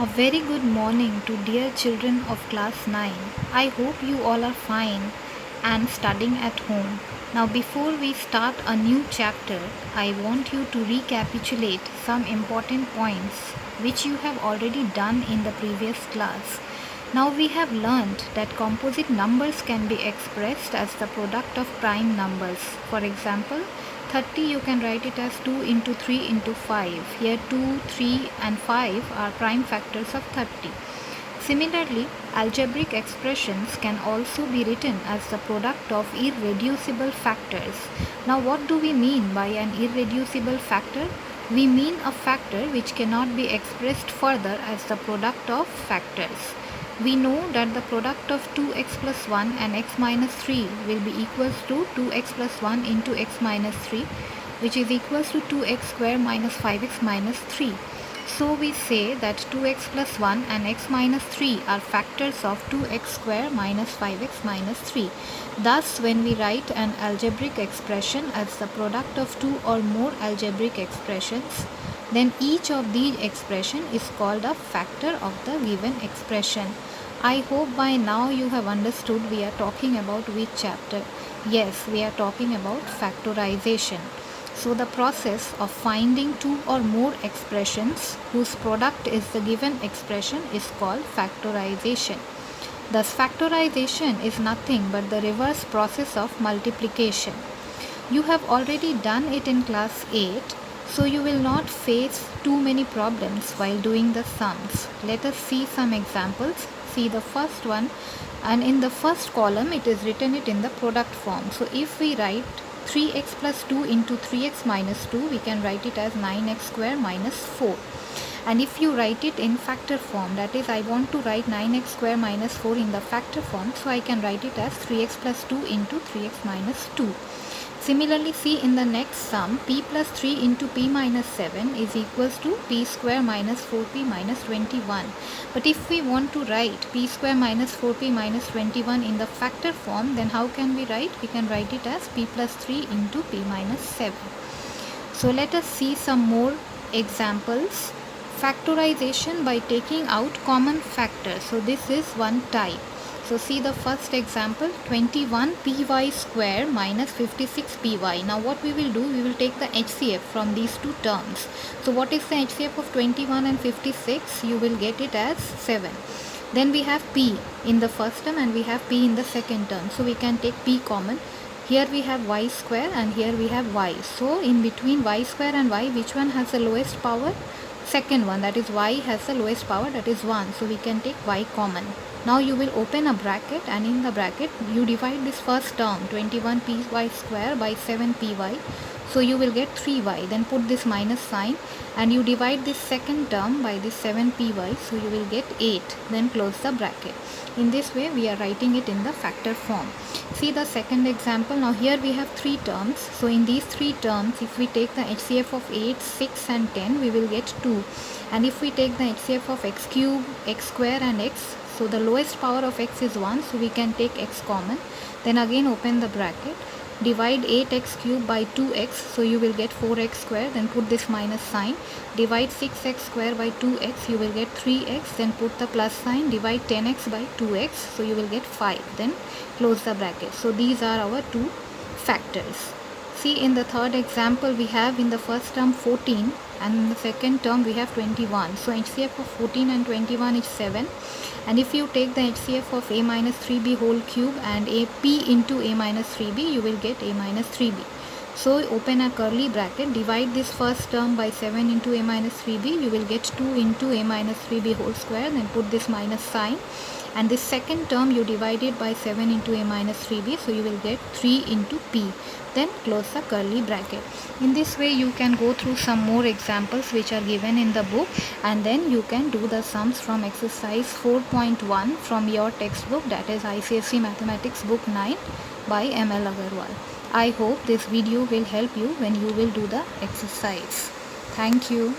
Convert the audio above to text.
A very good morning to dear children of class 9. I hope you all are fine and studying at home. Now, before we start a new chapter, I want you to recapitulate some important points which you have already done in the previous class. Now, we have learned that composite numbers can be expressed as the product of prime numbers. For example, 30 you can write it as 2 into 3 into 5. Here 2, 3 and 5 are prime factors of 30. Similarly, algebraic expressions can also be written as the product of irreducible factors. Now what do we mean by an irreducible factor? We mean a factor which cannot be expressed further as the product of factors. We know that the product of 2x plus 1 and x minus 3 will be equals to 2x plus 1 into x minus 3, which is equals to 2x square minus 5x minus 3. So we say that 2x plus 1 and x minus 3 are factors of 2x square minus 5x minus 3. Thus, when we write an algebraic expression as the product of two or more algebraic expressions, then each of these expression is called a factor of the given expression. I hope by now you have understood we are talking about which chapter. Yes, we are talking about factorization. So the process of finding two or more expressions whose product is the given expression is called factorization. Thus factorization is nothing but the reverse process of multiplication. You have already done it in class 8, so you will not face too many problems while doing the sums. Let us see some examples. See the first one, and in the first column it is written it in the product form. So if we write 3x plus 2 into 3x minus 2, we can write it as 9x square minus 4. And if you write it in factor form, that is, I want to write 9x square minus 4 in the factor form, so I can write it as 3x plus 2 into 3x minus 2. Similarly, see in the next sum, p plus 3 into p minus 7 is equals to p square minus 4p minus 21. But if we want to write p square minus 4p minus 21 in the factor form, then how can we write? We can write it as p plus 3 into p minus 7. So let us see some more examples. Factorization by taking out common factors. So this is one type. So see the first example, 21py square minus 56py. Now what we will do, we will take the HCF from these two terms. So what is the HCF of 21 and 56? You will get it as 7. Then we have p in the first term and we have p in the second term. So we can take p common. Here we have y square and here we have y. So in between y square and y, which one has the lowest power? Second one, that is y has the lowest power, that is 1. So we can take y common. Now you will open a bracket and in the bracket you divide this first term 21py square by 7py. So you will get 3y. Then put this minus sign and you divide this second term by this 7py. So you will get 8. Then close the bracket. In this way we are writing it in the factor form. See the second example. Now here we have three terms. So in these three terms, if we take the HCF of 8, 6 and 10, we will get 2. And if we take the HCF of x cube, x square and x, so the lowest power of x is 1, so we can take x common. Then again open the bracket. Divide 8x cube by 2x, so you will get 4x square. Then put this minus sign. Divide 6x square by 2x, you will get 3x. Then put the plus sign. Divide 10x by 2x, so you will get 5. Then close the bracket. So these are our two factors. See in the third example, we have in the first term 14 and in the second term we have 21. So HCF of 14 and 21 is 7. And if you take the HCF of a minus 3b whole cube and a p into a minus 3b, you will get a minus 3b. So open a curly bracket, divide this first term by 7 into a minus 3b, you will get 2 into a minus 3b whole square. Then put this minus sign. And this second term you divide it by 7 into a minus 3b, so you will get 3 into p. Then close the curly bracket. In this way you can go through some more examples which are given in the book, and then you can do the sums from exercise 4.1 from your textbook, that is ICSE Mathematics book 9 by ML Agarwal. I hope this video will help you when you will do the exercise. Thank you.